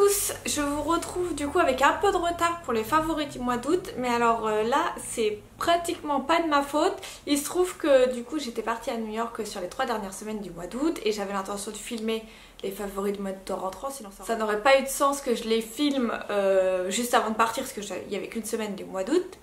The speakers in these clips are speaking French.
tous, je vous retrouve du coup avec un peu de retard pour les favoris du mois d'août, mais alors là c'est pratiquement pas de ma faute. Il se trouve que du coup j'étais partie à New York sur les 3 dernières semaines du mois d'août et j'avais l'intention de filmer les favoris du mois d'août en rentrant, sinon ça n'aurait pas eu de sens que je les filme juste avant de partir parce qu'il n'y avait qu'une semaine du mois d'août.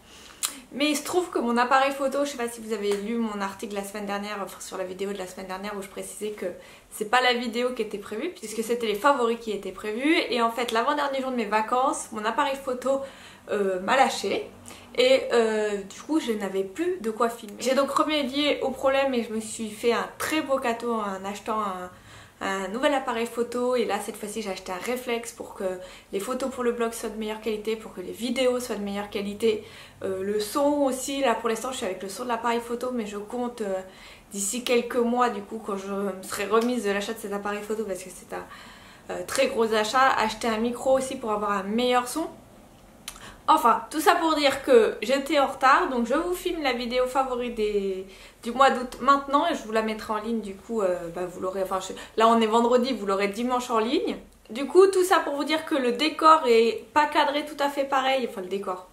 Mais il se trouve que mon appareil photo, je sais pas si vous avez lu mon article la semaine dernière, enfin sur la vidéo de la semaine dernière où je précisais que c'est pas la vidéo qui était prévue puisque c'était les favoris qui étaient prévus. Et en fait l'avant-dernier jour de mes vacances, mon appareil photo m'a lâché et du coup je n'avais plus de quoi filmer. J'ai donc remédié au problème et je me suis fait un très beau cadeau en achetant un nouvel appareil photo. Et là cette fois-ci j'ai acheté un réflexe pour que les photos pour le blog soient de meilleure qualité, pour que les vidéos soient de meilleure qualité, le son aussi. Là pour l'instant je suis avec le son de l'appareil photo, mais je compte d'ici quelques mois du coup quand je me serai remise de l'achat de cet appareil photo, parce que c'est un très gros achat, acheter un micro aussi pour avoir un meilleur son. Enfin, tout ça pour dire que j'étais en retard, donc je vous filme la vidéo favori du mois d'août maintenant et je vous la mettrai en ligne. Du coup, vous l'aurez, enfin là on est vendredi, vous l'aurez dimanche en ligne. Du coup, tout ça pour vous dire que le décor est pas cadré tout à fait pareil, enfin le décor,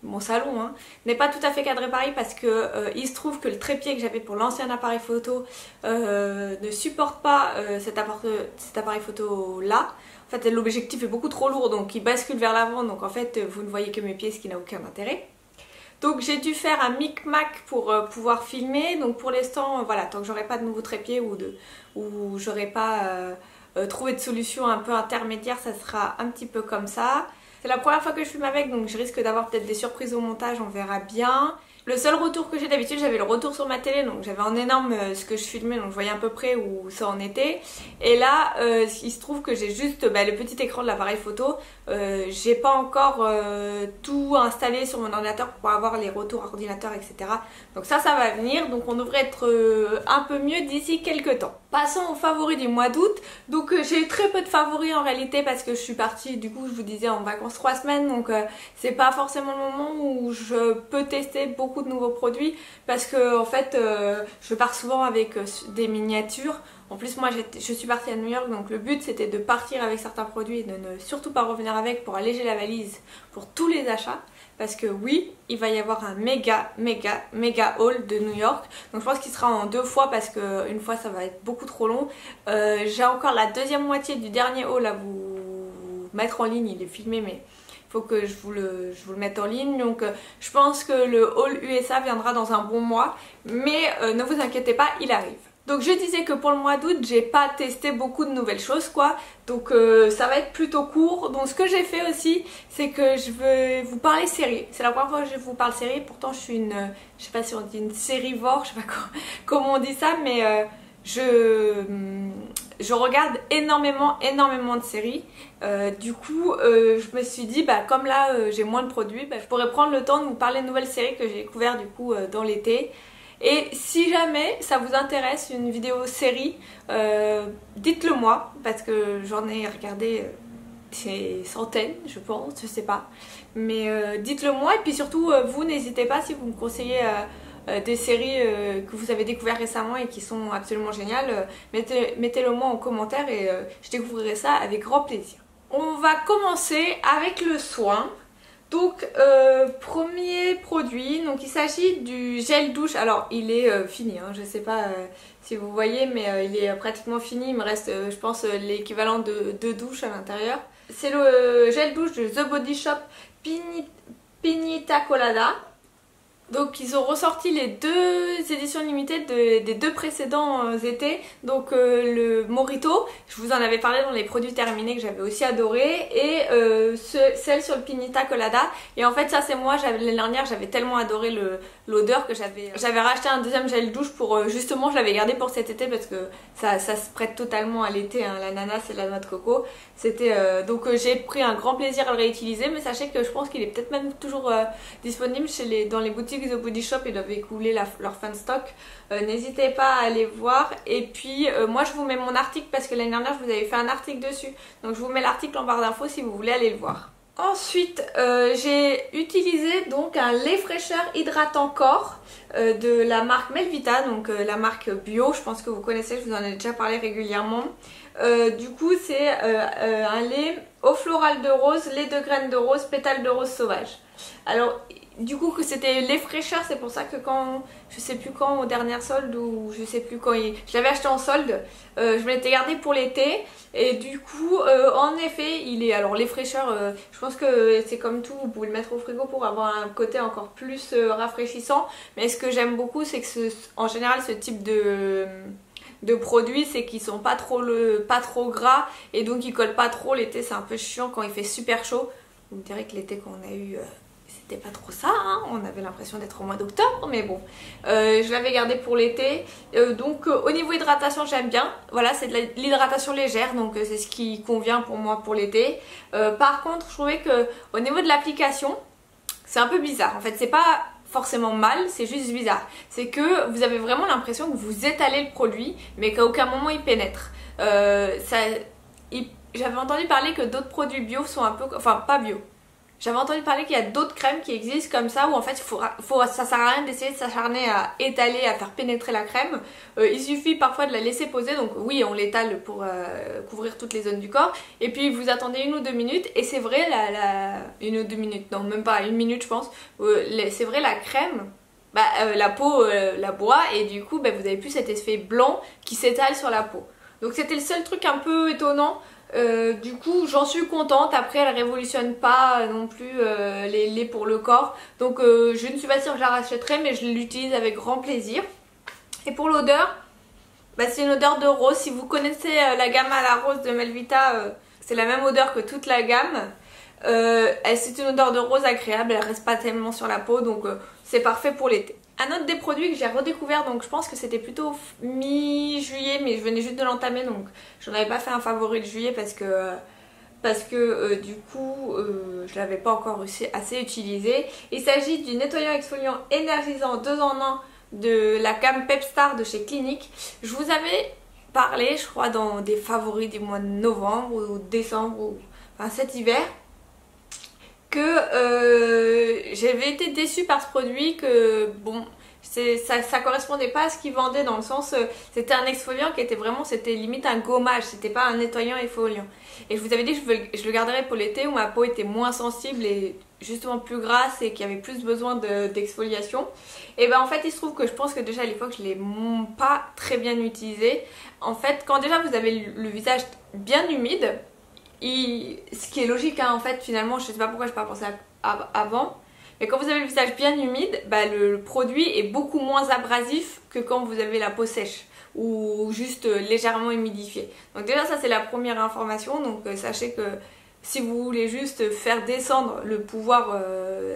mon salon hein, n'est pas tout à fait cadré pareil parce que il se trouve que le trépied que j'avais pour l'ancien appareil photo ne supporte pas cet appareil photo là. En fait l'objectif est beaucoup trop lourd donc il bascule vers l'avant, donc en fait vous ne voyez que mes pieds, ce qui n'a aucun intérêt. Donc j'ai dû faire un micmac pour pouvoir filmer. Donc pour l'instant voilà, tant que j'aurai pas de nouveau trépied ou j'aurai pas trouvé de solution un peu intermédiaire, ça sera un petit peu comme ça. C'est la première fois que je filme avec, donc je risque d'avoir peut-être des surprises au montage, on verra bien. Le seul retour que j'ai d'habitude, j'avais le retour sur ma télé, donc j'avais en énorme ce que je filmais, donc je voyais à peu près où ça en était. Et là, il se trouve que j'ai juste le petit écran de l'appareil photo. J'ai pas encore tout installé sur mon ordinateur pour avoir les retours ordinateur, etc. Donc ça va venir, donc on devrait être un peu mieux d'ici quelques temps. Passons aux favoris du mois d'août. Donc j'ai eu très peu de favoris en réalité parce que je suis partie, du coup je vous disais, en vacances 3 semaines, donc c'est pas forcément le moment où je peux tester beaucoup de nouveaux produits parce que en fait je pars souvent avec des miniatures. En plus moi je suis partie à New York, donc le but c'était de partir avec certains produits et de ne surtout pas revenir avec pour alléger la valise pour tous les achats. Parce que oui, il va y avoir un méga haul de New York. Donc je pense qu'il sera en 2 fois parce qu'une fois ça va être beaucoup trop long. J'ai encore la deuxième moitié du dernier haul à vous mettre en ligne, il est filmé mais il faut que je vous le mette en ligne. Donc je pense que le haul USA viendra dans un bon mois. Mais ne vous inquiétez pas, il arrive. Donc je disais que pour le mois d'août j'ai pas testé beaucoup de nouvelles choses quoi, donc ça va être plutôt court. Donc ce que j'ai fait aussi c'est que je vais vous parler série. C'est la première fois que je vous parle série, pourtant je suis je sais pas si on dit une sérivore, je sais pas comment on dit ça, mais je regarde énormément de séries. Du coup je me suis dit comme là j'ai moins de produits, je pourrais prendre le temps de vous parler de nouvelles séries que j'ai découvertes du coup dans l'été. Et si jamais ça vous intéresse une vidéo série, dites-le moi parce que j'en ai regardé des centaines je pense, je sais pas. Mais dites-le moi et puis surtout vous n'hésitez pas si vous me conseillez des séries que vous avez découvert récemment et qui sont absolument géniales, mettez-le moi en commentaire et je découvrirai ça avec grand plaisir. On va commencer avec le soin. Donc premier produit, donc il s'agit du gel douche. Alors il est fini, hein, je sais pas si vous voyez, mais il est pratiquement fini. Il me reste je pense l'équivalent de 2 douches à l'intérieur. C'est le gel douche de The Body Shop Piñita Colada. Donc ils ont ressorti les 2 éditions limitées des 2 précédents étés. Donc le Mojito, je vous en avais parlé dans les produits terminés que j'avais aussi adoré, et celle sur le Piñita Colada. Et en fait ça c'est moi, l'année dernière j'avais tellement adoré l'odeur que j'avais racheté un deuxième gel douche pour justement, je l'avais gardé pour cet été parce que ça se prête totalement à l'été, hein, l'ananas et la noix de coco. C'était donc j'ai pris un grand plaisir à le réutiliser, mais sachez que je pense qu'il est peut-être même toujours disponible dans les boutiques The Body Shop. Ils doivent écouler leur fin de stock. N'hésitez pas à aller voir. Et puis moi je vous mets mon article parce que l'année dernière je vous avais fait un article dessus. Donc je vous mets l'article en barre d'infos si vous voulez aller le voir. Ensuite j'ai utilisé donc un lait fraîcheur hydratant corps de la marque Melvita, donc la marque bio, je pense que vous connaissez, je vous en ai déjà parlé régulièrement. Du coup c'est un lait eau florale de rose, lait de graines de rose, pétales de rose sauvage. Alors du coup que c'était lait fraîcheur, c'est pour ça que quand, je sais plus quand, aux dernières soldes ou je sais plus quand, je l'avais acheté en solde, je me l'étais gardé pour l'été et du coup en effet il est, alors lait fraîcheur, je pense que c'est comme tout, vous pouvez le mettre au frigo pour avoir un côté encore plus rafraîchissant, mais ce que j'aime beaucoup c'est que en général ce type de produits, c'est qu'ils sont pas trop gras et donc ils collent pas trop. L'été c'est un peu chiant quand il fait super chaud. Vous me direz que l'été qu'on a eu c'était pas trop ça, hein, on avait l'impression d'être au mois d'octobre, mais bon, je l'avais gardé pour l'été. Donc au niveau hydratation j'aime bien, voilà, c'est de l'hydratation légère, donc c'est ce qui convient pour moi pour l'été. Par contre je trouvais que au niveau de l'application c'est un peu bizarre, en fait c'est pas forcément mal, c'est juste bizarre. C'est que vous avez vraiment l'impression que vous étalez le produit mais qu'à aucun moment il pénètre. J'avais entendu parler que d'autres produits bio sont un peu, enfin pas bio, j'avais entendu parler qu'il y a d'autres crèmes qui existent comme ça où en fait ça sert à rien d'essayer de s'acharner à étaler, à faire pénétrer la crème. Il suffit parfois de la laisser poser, donc oui on l'étale pour couvrir toutes les zones du corps et puis vous attendez 1 ou 2 minutes et c'est vrai 1 ou 2 minutes, non même pas 1 minute je pense, c'est vrai la crème, la peau la boit et du coup vous avez plus cet effet blanc qui s'étale sur la peau. Donc c'était le seul truc un peu étonnant. Du coup j'en suis contente, après elle révolutionne pas non plus les laits pour le corps, donc je ne suis pas sûre que je la rachèterai mais je l'utilise avec grand plaisir. Et pour l'odeur, c'est une odeur de rose. Si vous connaissez la gamme à la rose de Melvita, c'est la même odeur que toute la gamme. C'est une odeur de rose agréable, elle reste pas tellement sur la peau, donc c'est parfait pour l'été. Un autre des produits que j'ai redécouvert, donc je pense que c'était plutôt mi-juillet, mais je venais juste de l'entamer, donc j'en avais pas fait un favori de juillet parce que du coup je l'avais pas encore assez utilisé. Il s'agit du nettoyant exfoliant énergisant 2 en 1 de la gamme Pepstar de chez Clinique. Je vous avais parlé, je crois, dans des favoris du mois de novembre ou décembre, enfin cet hiver, que j'avais été déçue par ce produit, que bon ça correspondait pas à ce qu'ils vendaient, dans le sens c'était un exfoliant qui était vraiment, c'était limite un gommage, c'était pas un nettoyant exfoliant. Et je vous avais dit que je le garderais pour l'été où ma peau était moins sensible et justement plus grasse et qui avait plus besoin d'exfoliation. Et en fait il se trouve que je pense que déjà à l'époque je l'ai pas très bien utilisé. En fait quand déjà vous avez le visage bien humide, ce qui est logique hein, en fait finalement, je sais pas pourquoi je n'ai pas pensé avant, mais quand vous avez le visage bien humide, le produit est beaucoup moins abrasif que quand vous avez la peau sèche ou juste légèrement humidifiée. Donc déjà ça c'est la première information, donc sachez que si vous voulez juste faire descendre le pouvoir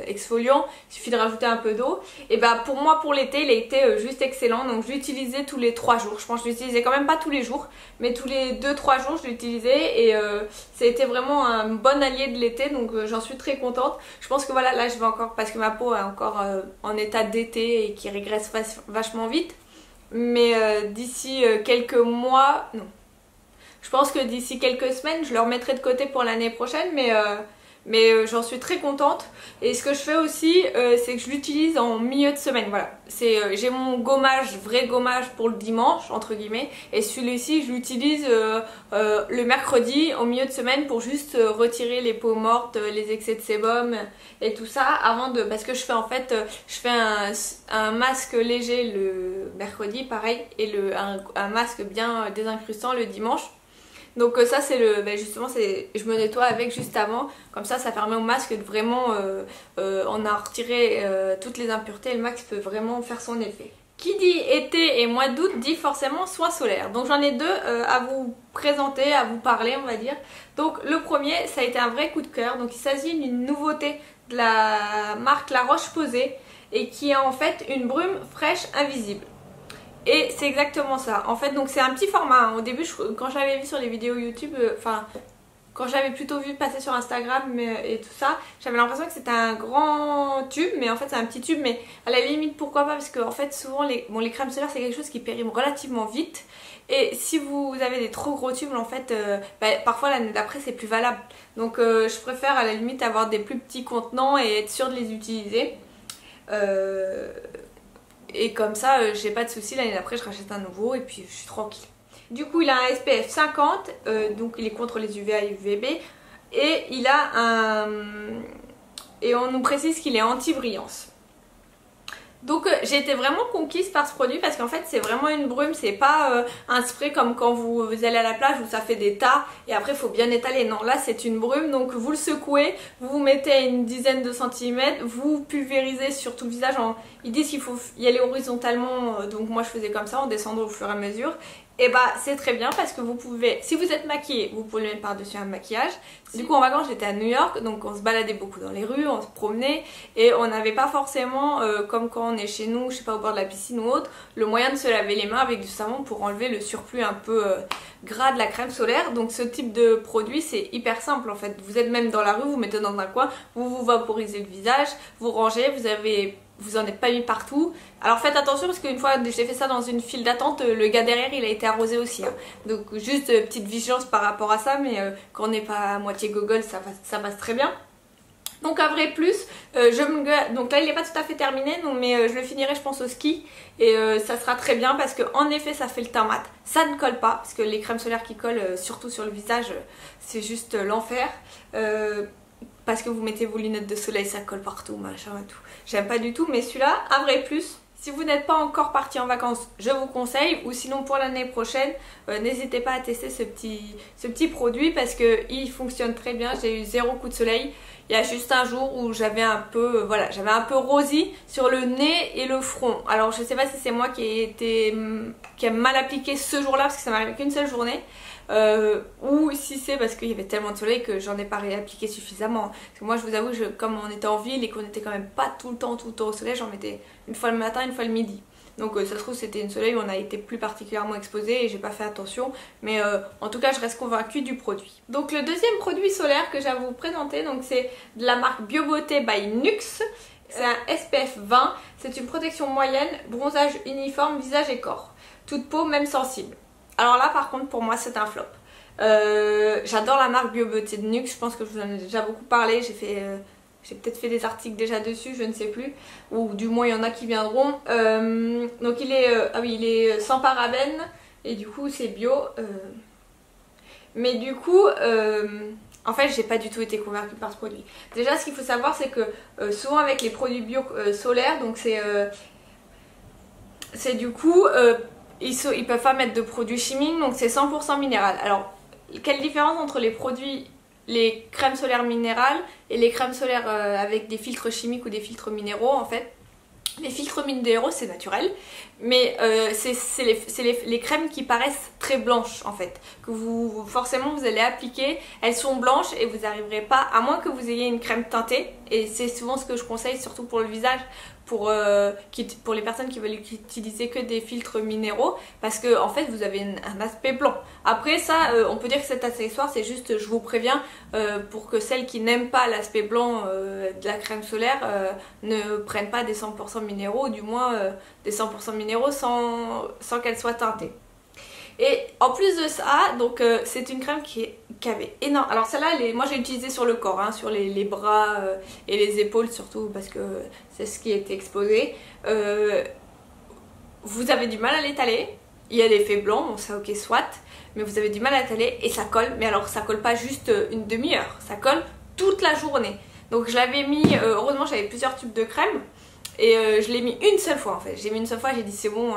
exfoliant, il suffit de rajouter un peu d'eau. Et pour moi pour l'été il a été juste excellent, donc je l'utilisais tous les 3 jours. Je pense que je l'utilisais quand même pas tous les jours, mais tous les 2-3 jours je l'utilisais et ça a été vraiment un bon allié de l'été, donc j'en suis très contente. Je pense que voilà, là je vais encore, parce que ma peau est encore en état d'été et qui régresse vachement vite, mais d'ici quelques mois, non. Je pense que d'ici quelques semaines, je le remettrai de côté pour l'année prochaine, mais j'en suis très contente. Et ce que je fais aussi, c'est que je l'utilise en milieu de semaine. Voilà, j'ai mon gommage, vrai gommage pour le dimanche, entre guillemets, et celui-ci, je l'utilise le mercredi, au milieu de semaine, pour juste retirer les peaux mortes, les excès de sébum et tout ça, parce que je fais un masque léger le mercredi, pareil, et un masque bien désincrustant le dimanche. Donc ça c'est justement je me nettoie avec juste avant, comme ça permet au masque de vraiment on a retiré toutes les impuretés et le masque peut vraiment faire son effet. Qui dit été et mois d'août dit forcément soins solaires. Donc j'en ai 2 à vous présenter, à vous parler on va dire. Donc le premier, ça a été un vrai coup de cœur, donc il s'agit d'une nouveauté de la marque La Roche-Posay et qui est en fait une brume fraîche invisible. Et c'est exactement ça. En fait, donc c'est un petit format. Hein. Au début, quand j'avais vu sur les vidéos YouTube, quand j'avais plutôt vu passer sur Instagram et tout ça, j'avais l'impression que c'était un grand tube, mais en fait c'est un petit tube. Mais à la limite, pourquoi pas, parce que en fait souvent les crèmes solaires c'est quelque chose qui périme relativement vite. Et si vous avez des trop gros tubes, en fait, parfois l'année d'après c'est plus valable. Donc je préfère à la limite avoir des plus petits contenants et être sûre de les utiliser. Et comme ça j'ai pas de soucis, l'année d'après je rachète un nouveau et puis je suis tranquille. Du coup il a un SPF 50, donc il est contre les UVA et UVB. Et il a un... Et on nous précise qu'il est anti-brillance. Donc j'ai été vraiment conquise par ce produit parce qu'en fait c'est vraiment une brume, c'est pas un spray comme quand vous allez à la plage où ça fait des tas et après il faut bien étaler. Non, là c'est une brume, donc vous le secouez, vous vous mettez à une dizaine de centimètres, vous pulvérisez sur tout le visage. Ils disent qu'il faut y aller horizontalement, donc moi je faisais comme ça en descendant au fur et à mesure. Et bah c'est très bien parce que vous pouvez, si vous êtes maquillé, vous pouvez le mettre par-dessus un maquillage. Du coup en vacances j'étais à New York, donc on se baladait beaucoup dans les rues, on se promenait et on n'avait pas forcément, comme quand on est chez nous, je sais pas, au bord de la piscine ou autre, le moyen de se laver les mains avec du savon pour enlever le surplus un peu gras de la crème solaire. Donc ce type de produit c'est hyper simple en fait. Vous êtes même dans la rue, vous mettez dans un coin, vous vaporisez le visage, vous rangez, vous en êtes pas mis partout. Alors faites attention parce qu'une fois j'ai fait ça dans une file d'attente, le gars derrière il a été arrosé aussi. Hein. Donc juste petite vigilance par rapport à ça, mais quand on n'est pas à moitié gogol ça passe très bien. Donc un vrai plus, donc là il n'est pas tout à fait terminé, mais je le finirai je pense au ski et ça sera très bien parce qu'en effet ça fait le teint mat, ça ne colle pas parce que les crèmes solaires qui collent surtout sur le visage c'est juste l'enfer. Parce que vous mettez vos lunettes de soleil, ça colle partout, machin et tout. J'aime pas du tout, mais celui-là, un vrai plus. Si vous n'êtes pas encore parti en vacances, je vous conseille. Ou sinon pour l'année prochaine, n'hésitez pas à tester ce petit produit parce qu'il fonctionne très bien. J'ai eu 0 coup de soleil. Il y a juste un jour où j'avais un peu, voilà, j'avais un peu rosy sur le nez et le front. Alors je sais pas si c'est moi qui a mal appliqué ce jour-là parce que ça m'est arrivé qu'une seule journée. Ou si c'est parce qu'il y avait tellement de soleil que j'en ai pas réappliqué suffisamment. Parce que moi je vous avoue, comme on était en ville et qu'on était quand même pas tout le temps au soleil, j'en mettais une fois le matin, une fois le midi. Donc ça se trouve c'était une soleil où on a été plus particulièrement exposé et j'ai pas fait attention. Mais en tout cas je reste convaincue du produit. Donc le deuxième produit solaire que j'ai à vous présenter, c'est de la marque BioBeauté by Nuxe. C'est un SPF 20, c'est une protection moyenne, bronzage uniforme, visage et corps. Toute peau, même sensible. Alors là par contre pour moi c'est un flop. J'adore la marque BioBeauté de Nuxe, je pense que je vous en ai déjà beaucoup parlé, j'ai peut-être fait des articles déjà dessus, je ne sais plus, ou du moins il y en a qui viendront. Donc il est sans parabènes et du coup c'est bio. Mais du coup, en fait j'ai pas du tout été convaincue par ce produit. Déjà ce qu'il faut savoir c'est que souvent avec les produits bio solaires, donc c'est du coup... ils peuvent pas mettre de produits chimiques, donc c'est 100% minéral. Alors, quelle différence entre les crèmes solaires minérales et les crèmes solaires avec des filtres chimiques ou des filtres minéraux en fait? Les filtres minéraux c'est naturel, mais c'est les crèmes qui paraissent très blanches en fait, que forcément vous allez appliquer, elles sont blanches et vous n'arriverez pas, à moins que vous ayez une crème teintée, et c'est souvent ce que je conseille surtout pour le visage, pour les personnes qui veulent utiliser que des filtres minéraux, parce que en fait vous avez un aspect blanc. Après ça, on peut dire que cet accessoire c'est juste, je vous préviens, pour que celles qui n'aiment pas l'aspect blanc de la crème solaire ne prennent pas des 100% minéraux, ou du moins des 100% minéraux sans qu'elle soit teintée. Et en plus de ça, donc c'est une crème qui avait énorme. Alors celle-là, moi j'ai utilisé sur le corps, hein, sur les bras et les épaules surtout parce que c'est ce qui était exposé. Vous avez du mal à l'étaler. Il y a l'effet blanc, bon ça ok soit, mais vous avez du mal à l'étaler et ça colle. Mais alors ça colle pas juste une demi-heure, ça colle toute la journée. Donc je l'avais mis, heureusement j'avais plusieurs tubes de crème. Et je l'ai mis une seule fois en fait. J'ai mis une seule fois, j'ai dit c'est bon,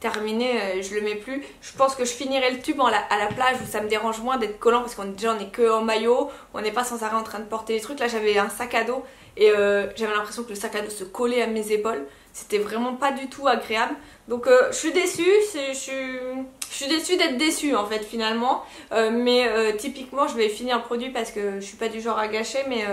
terminé, je le mets plus. Je pense que je finirai le tube à la plage où ça me dérange moins d'être collant parce qu'on est que en maillot, on n'est pas sans arrêt en train de porter les trucs. Là j'avais un sac à dos et j'avais l'impression que le sac à dos se collait à mes épaules. C'était vraiment pas du tout agréable. Donc je suis déçue, je suis déçue d'être déçue en fait finalement. Mais typiquement je vais finir le produit parce que je suis pas du genre à gâcher, mais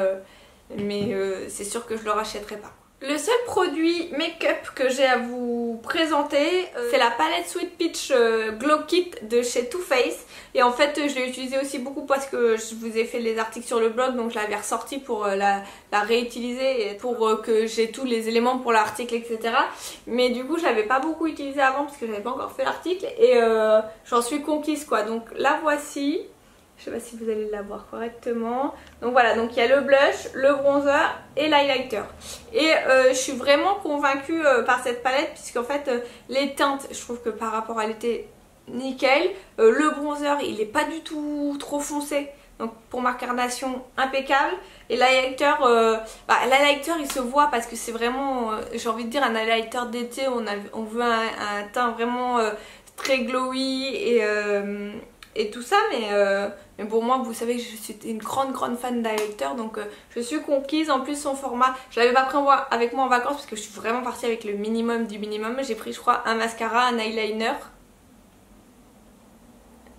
c'est sûr que je le rachèterai pas. Le seul produit make-up que j'ai à vous présenter, c'est la palette Sweet Peach Glow Kit de chez Too Faced. Et en fait, je l'ai utilisée aussi beaucoup parce que je vous ai fait les articles sur le blog, donc je l'avais ressortie pour la réutiliser, et pour que j'ai tous les éléments pour l'article, etc. Mais du coup, je l'avais pas beaucoup utilisée avant parce que j'avais pas encore fait l'article et j'en suis conquise quoi. Donc la voici. Je sais pas si vous allez la voir correctement. Donc voilà, donc il y a le blush, le bronzer et l'highlighter. Et je suis vraiment convaincue par cette palette puisqu'en fait les teintes, je trouve que par rapport à l'été, nickel. Le bronzer il est pas du tout trop foncé, donc pour ma carnation impeccable. Et l'highlighter, l'highlighter il se voit parce que c'est vraiment, j'ai envie de dire, un highlighter d'été. On veut un teint vraiment très glowy et tout ça, mais pour moi vous savez que je suis une grande fan d'highlighter, donc je suis conquise. En plus son format, je l'avais pas pris avec moi en vacances parce que je suis vraiment partie avec le minimum du minimum. J'ai pris je crois un mascara, un eyeliner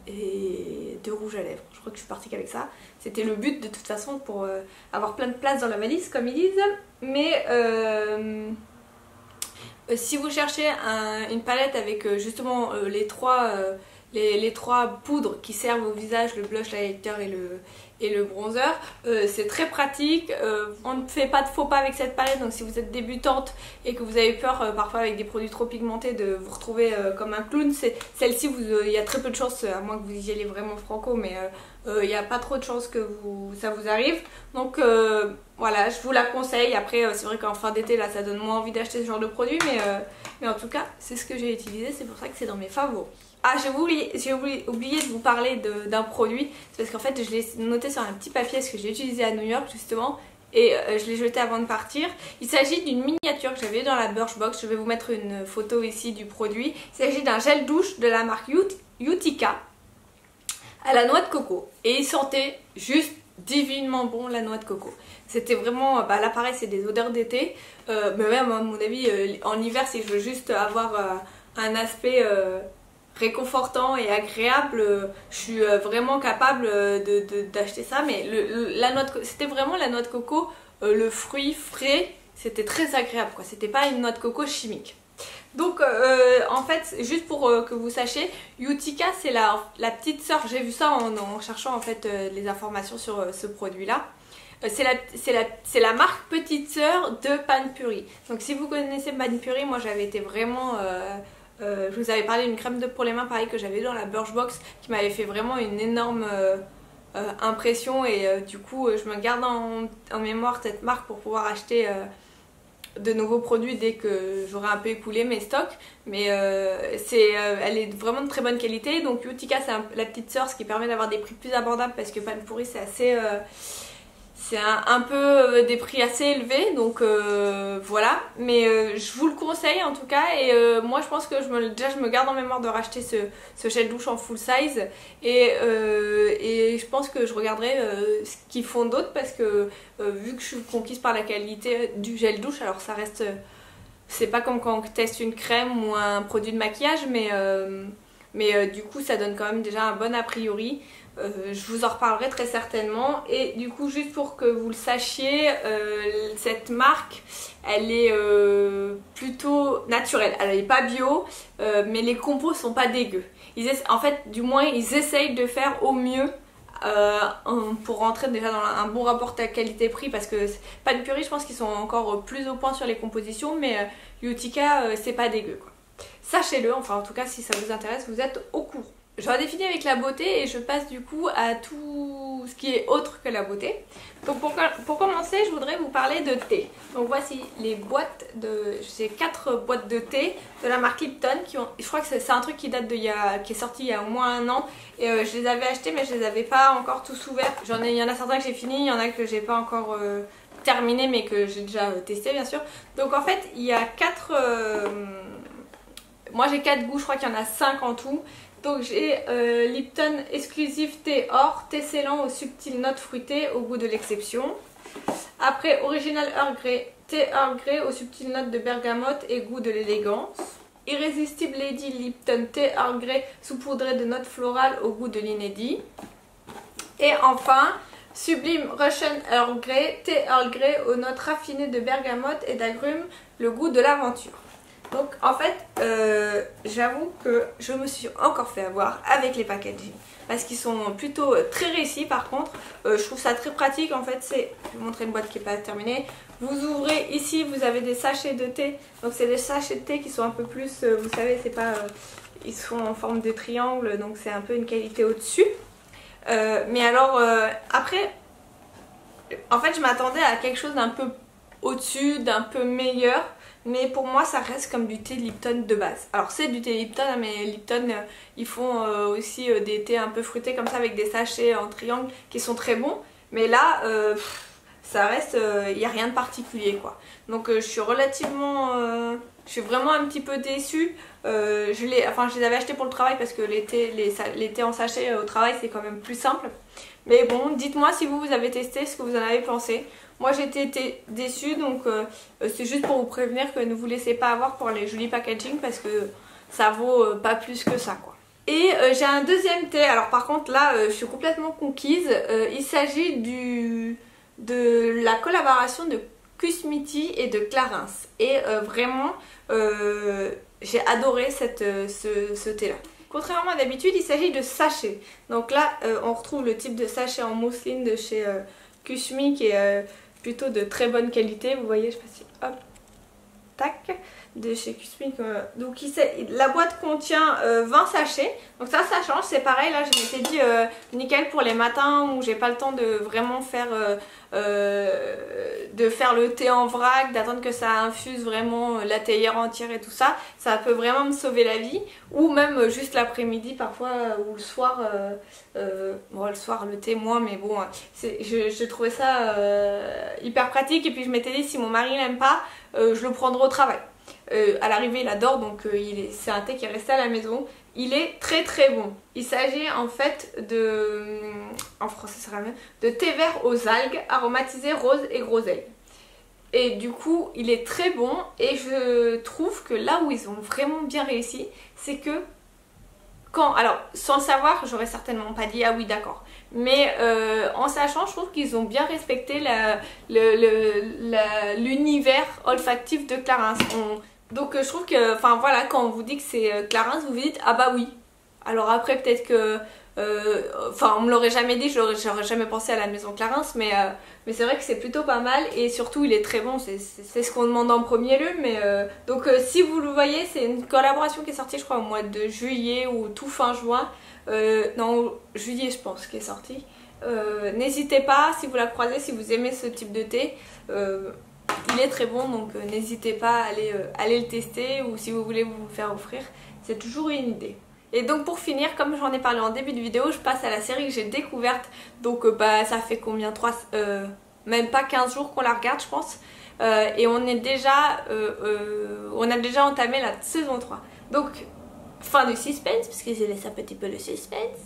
et 2 rouges à lèvres. Je crois que je suis partie qu'avec ça. C'était le but de toute façon pour avoir plein de place dans la valise comme ils disent. Mais si vous cherchez une palette avec justement les trois poudres qui servent au visage, le blush, l'highlighter et le bronzer, c'est très pratique. On ne fait pas de faux pas avec cette palette, donc si vous êtes débutante et que vous avez peur parfois avec des produits trop pigmentés de vous retrouver comme un clown, celle-ci il y a très peu de chances, à moins que vous y alliez vraiment franco, mais il n'y a pas trop de chances que ça vous arrive. Donc voilà, je vous la conseille. Après c'est vrai qu'en fin d'été là ça donne moins envie d'acheter ce genre de produit, mais en tout cas c'est ce que j'ai utilisé, c'est pour ça que c'est dans mes favoris. Ah, j'ai oublié de vous parler d'un produit, c'est parce qu'en fait je l'ai noté sur un petit papier parce que je l'ai utilisé à New York justement et je l'ai jeté avant de partir. Il s'agit d'une miniature que j'avais dans la Birchbox, je vais vous mettre une photo ici du produit. Il s'agit d'un gel douche de la marque Utica à la noix de coco et il sentait juste divinement bon la noix de coco. C'était vraiment, là pareil c'est des odeurs d'été, mais même à mon avis en hiver si je veux juste avoir un aspect réconfortant et agréable, je suis vraiment capable d'acheter ça. Mais c'était vraiment la noix de coco, le fruit frais, c'était très agréable quoi, c'était pas une noix de coco chimique. Donc en fait, juste pour que vous sachiez, Utica c'est la petite sœur, j'ai vu ça en cherchant en fait les informations sur ce produit là. C'est la marque petite sœur de Panpuri. Donc si vous connaissez Panpuri, moi j'avais été vraiment... je vous avais parlé d'une crème pour les mains pareil que j'avais dans la Birchbox qui m'avait fait vraiment une énorme impression et du coup je me garde en mémoire cette marque pour pouvoir acheter de nouveaux produits dès que j'aurai un peu écoulé mes stocks. Mais elle est vraiment de très bonne qualité. Donc Utica c'est la petite sœur, ce qui permet d'avoir des prix plus abordables parce que Panpuri c'est assez... c'est un peu des prix assez élevés, donc voilà. Mais je vous le conseille en tout cas. Et moi je pense que déjà je me garde en mémoire de racheter ce gel douche en full size. Et je pense que je regarderai ce qu'ils font d'autres parce que vu que je suis conquise par la qualité du gel douche, alors ça reste... c'est pas comme quand on teste une crème ou un produit de maquillage, mais du coup ça donne quand même déjà un bon a priori. Je vous en reparlerai très certainement. Et du coup juste pour que vous le sachiez, cette marque elle est plutôt naturelle, elle n'est pas bio, mais les compos sont pas dégueux. En fait du moins ils essayent de faire au mieux pour rentrer déjà dans un bon rapport qualité-prix, parce que Panpuri je pense qu'ils sont encore plus au point sur les compositions, mais Utica c'est pas dégueu quoi. Sachez-le, enfin en tout cas si ça vous intéresse vous êtes au courant. J'en ai fini avec la beauté et je passe du coup à tout ce qui est autre que la beauté. Donc pour commencer je voudrais vous parler de thé. Donc voici les boîtes j'ai 4 boîtes de thé de la marque Lipton je crois que c'est un truc qui date qui est sorti il y a au moins un an. Et je les avais achetés mais je les avais pas encore tous ouverts. Il y en a certains que j'ai fini, il y en a que j'ai pas encore terminé mais que j'ai déjà testé bien sûr. Donc en fait il y a 4... moi j'ai 4 goûts, je crois qu'il y en a 5 en tout. Donc j'ai Lipton Exclusive Thé Or, thé scellant aux subtiles notes fruitées au goût de l'exception. Après Original Earl Grey, thé Earl Grey aux subtiles notes de bergamote et goût de l'élégance. Irrésistible Lady Lipton thé Earl Grey saupoudré de notes florales au goût de l'inédit. Et enfin Sublime Russian Earl Grey, thé Earl Grey aux notes raffinées de bergamote et d'agrumes, le goût de l'aventure. Donc en fait j'avoue que je me suis encore fait avoir avec les packaging parce qu'ils sont plutôt très réussis. Par contre je trouve ça très pratique. En fait je vais vous montrer une boîte qui n'est pas terminée. Vous ouvrez ici, vous avez des sachets de thé. Donc c'est des sachets de thé qui sont un peu plus, vous savez c'est pas, ils sont en forme de triangle, donc c'est un peu une qualité au-dessus. Mais alors après en fait je m'attendais à quelque chose d'un peu au-dessus, d'un peu meilleur. mais pour moi ça reste comme du thé Lipton de base. Alors c'est du thé Lipton, hein, mais Lipton ils font aussi des thés un peu fruités comme ça avec des sachets en triangle qui sont très bons, mais là ça reste, il n'y a rien de particulier quoi. Donc je suis relativement, je suis vraiment un petit peu déçue. Je les avais achetés pour le travail parce que les thés en sachet au travail c'est quand même plus simple. Mais bon, dites-moi si vous avez testé, ce que vous en avez pensé. Moi j'ai été déçue, donc c'est juste pour vous prévenir que ne vous laissez pas avoir pour les jolis packaging parce que ça vaut pas plus que ça quoi. Et j'ai un deuxième thé, alors par contre là je suis complètement conquise. Il s'agit de la collaboration de Kusmiti et de Clarins. Et vraiment j'ai adoré ce thé là. Contrairement à d'habitude, il s'agit de sachets. Donc là on retrouve le type de sachet en mousseline de chez Kusmi qui est plutôt de très bonne qualité. Vous voyez, je sais pas si... Hop, tac, de chez Kusmi. Donc la boîte contient 20 sachets. Donc ça change, c'est pareil. Là je m'étais dit nickel pour les matins où j'ai pas le temps de vraiment faire le thé en vrac, d'attendre que ça infuse vraiment la théière entière et tout ça. Ça peut vraiment me sauver la vie. Ou même juste l'après-midi parfois ou le soir. Bon le soir le thé moins, mais bon je trouvais ça hyper pratique. Et puis je m'étais dit si mon mari l'aime pas, je le prendrai au travail. À l'arrivée il adore, donc c'est un thé qui est resté à la maison. Il est très très bon. Il s'agit en fait de, en français ça sera mieux, de thé vert aux algues aromatisé rose et groseille. Et du coup il est très bon, et je trouve que là où ils ont vraiment bien réussi, c'est que alors sans le savoir j'aurais certainement pas dit ah oui d'accord, mais en sachant je trouve qu'ils ont bien respecté l'univers olfactif de Clarins. Donc je trouve que, enfin voilà, quand on vous dit que c'est Clarins, vous vous dites ah bah oui. Alors après peut-être que, on me l'aurait jamais dit, j'aurais jamais pensé à la maison Clarins, mais c'est vrai que c'est plutôt pas mal, et surtout il est très bon, c'est ce qu'on demande en premier lieu. Mais donc si vous le voyez, c'est une collaboration qui est sortie je crois au mois de juillet ou tout fin juin, non juillet je pense qui est sortie. N'hésitez pas si vous la croisez, si vous aimez ce type de thé. Il est très bon, donc n'hésitez pas à aller le tester, ou si vous voulez vous le faire offrir, c'est toujours une idée. Et donc pour finir, comme j'en ai parlé en début de vidéo, je passe à la série que j'ai découverte. Donc ça fait combien, même pas 15 jours qu'on la regarde je pense. Et on a déjà entamé la saison 3. Donc fin du suspense, parce que j'ai laissé un petit peu le suspense.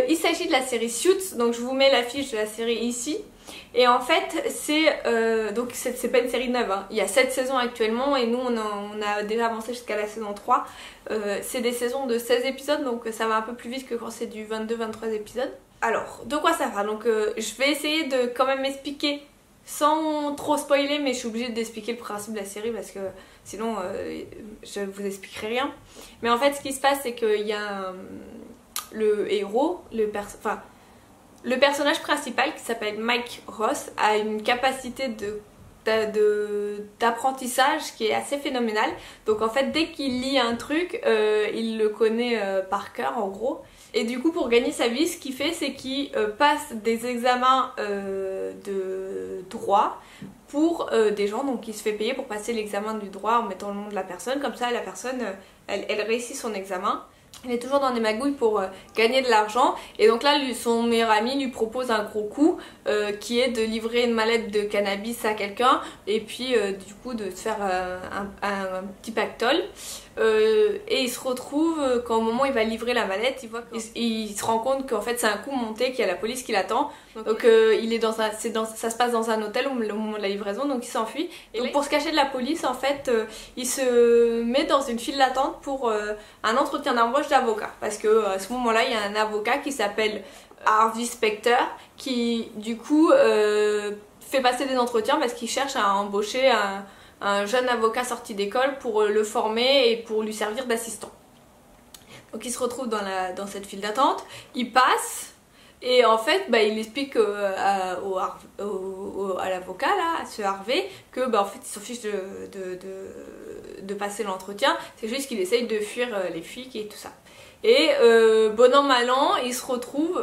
Il s'agit de la série Suits, donc je vous mets l'affiche de la série ici. Et en fait donc c'est pas une série neuve, hein. Il y a 7 saisons actuellement, et nous on a déjà avancé jusqu'à la saison 3. C'est des saisons de 16 épisodes, donc ça va un peu plus vite que quand c'est du 22-23 épisodes. Alors de quoi ça va? Donc je vais essayer de quand même m'expliquer sans trop spoiler, mais je suis obligée d'expliquer le principe de la série parce que sinon je vous expliquerai rien. Mais en fait ce qui se passe, c'est qu'il y a le héros, le personnage principal qui s'appelle Mike Ross a une capacité d'apprentissage qui est assez phénoménale. Donc en fait dès qu'il lit un truc, il le connaît par cœur en gros. Et du coup pour gagner sa vie, ce qu'il fait c'est qu'il passe des examens de droit pour des gens. Donc il se fait payer pour passer l'examen du droit en mettant le nom de la personne. Comme ça la personne elle réussit son examen. Il est toujours dans des magouilles pour gagner de l'argent, et donc là son meilleur ami lui propose un gros coup qui est de livrer une mallette de cannabis à quelqu'un, et puis du coup de se faire un petit pactole. Et il se retrouve qu'au moment où il va livrer la mallette, il se rend compte qu'en fait c'est un coup monté, qu'il y a la police qui l'attend. Donc il est ça se passe dans un hôtel au moment de la livraison, donc il s'enfuit. Et donc pour se cacher de la police, en fait il se met dans une file d'attente pour un entretien d'embauche d'avocat, parce que à ce moment-là il y a un avocat qui s'appelle Harvey Specter qui du coup fait passer des entretiens parce qu'il cherche à embaucher un jeune avocat sorti d'école pour le former et pour lui servir d'assistant. Donc il se retrouve dans cette file d'attente, il passe, et en fait il explique à l'avocat là, à ce Harvey, que en fait il s'en fiche de passer l'entretien, c'est juste qu'il essaye de fuir les flics et tout ça. Et bon an mal an, il se retrouve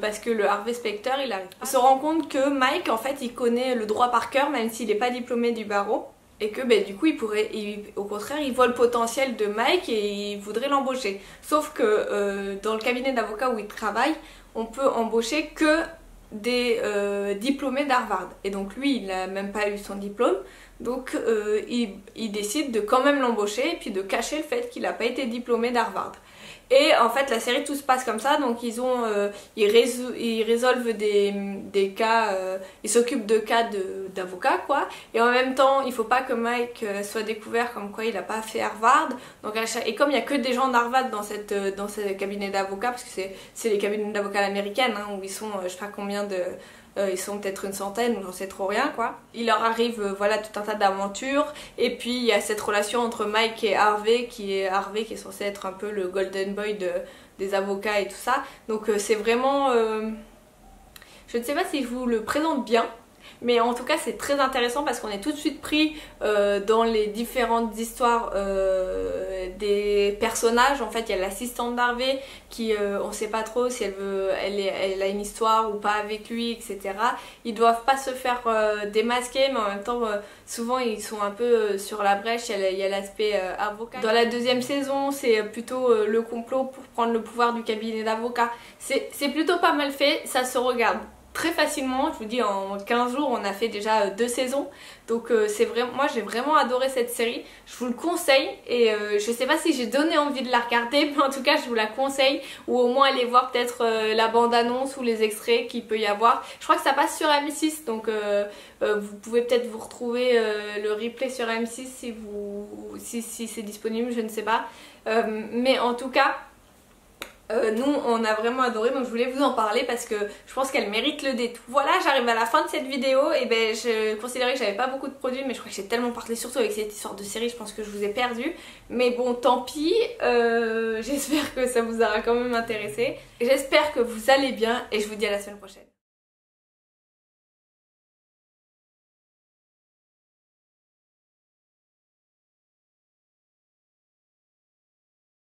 parce que le Harvey Specter il se rend compte que Mike en fait il connaît le droit par cœur, même s'il n'est pas diplômé du barreau. et que ben, du coup au contraire il voit le potentiel de Mike et il voudrait l'embaucher. Sauf que dans le cabinet d'avocat où il travaille, on peut embaucher que des diplômés d'Harvard. Et donc lui il n'a même pas eu son diplôme, donc il décide de quand même l'embaucher et puis de cacher le fait qu'il n'a pas été diplômé d'Harvard. Et en fait la série tout se passe comme ça, donc ils résolvent des cas, ils s'occupent de cas d'avocats quoi, et en même temps il faut pas que Mike soit découvert comme quoi il a pas fait Harvard, donc et comme il y a que des gens d'Harvard dans ce cabinet d'avocats, parce que c'est les cabinets d'avocats américaines hein, où ils sont je sais pas combien de... ils sont peut-être une centaine ou j'en sais trop rien quoi. Il leur arrive voilà tout un tas d'aventures et puis il y a cette relation entre Mike et Harvey qui est censé être un peu le golden boy des avocats et tout ça. Donc c'est vraiment... je ne sais pas si je vous le présente bien, mais en tout cas c'est très intéressant parce qu'on est tout de suite pris dans les différentes histoires des personnages. En fait il y a l'assistante d'Harvey qui on sait pas trop si elle a une histoire ou pas avec lui, etc. Ils doivent pas se faire démasquer, mais en même temps souvent ils sont un peu sur la brèche. Il y a l'aspect avocat. Dans la deuxième saison c'est plutôt le complot pour prendre le pouvoir du cabinet d'avocats. C'est plutôt pas mal fait, ça se regarde très facilement, je vous dis en 15 jours on a fait déjà 2 saisons, donc c'est vraiment, moi j'ai vraiment adoré cette série, je vous le conseille et je sais pas si j'ai donné envie de la regarder, mais en tout cas je vous la conseille, ou au moins aller voir peut-être la bande-annonce ou les extraits qu'il peut y avoir. Je crois que ça passe sur M6, donc vous pouvez peut-être vous retrouver le replay sur M6 si c'est disponible, je ne sais pas, mais en tout cas nous on a vraiment adoré, donc je voulais vous en parler parce que je pense qu'elle mérite le détour. Voilà, j'arrive à la fin de cette vidéo et ben je considérais que j'avais pas beaucoup de produits, mais je crois que j'ai tellement parlé, surtout avec cette histoire de série, je pense que je vous ai perdu, mais bon tant pis, j'espère que ça vous aura quand même intéressé, j'espère que vous allez bien et je vous dis à la semaine prochaine.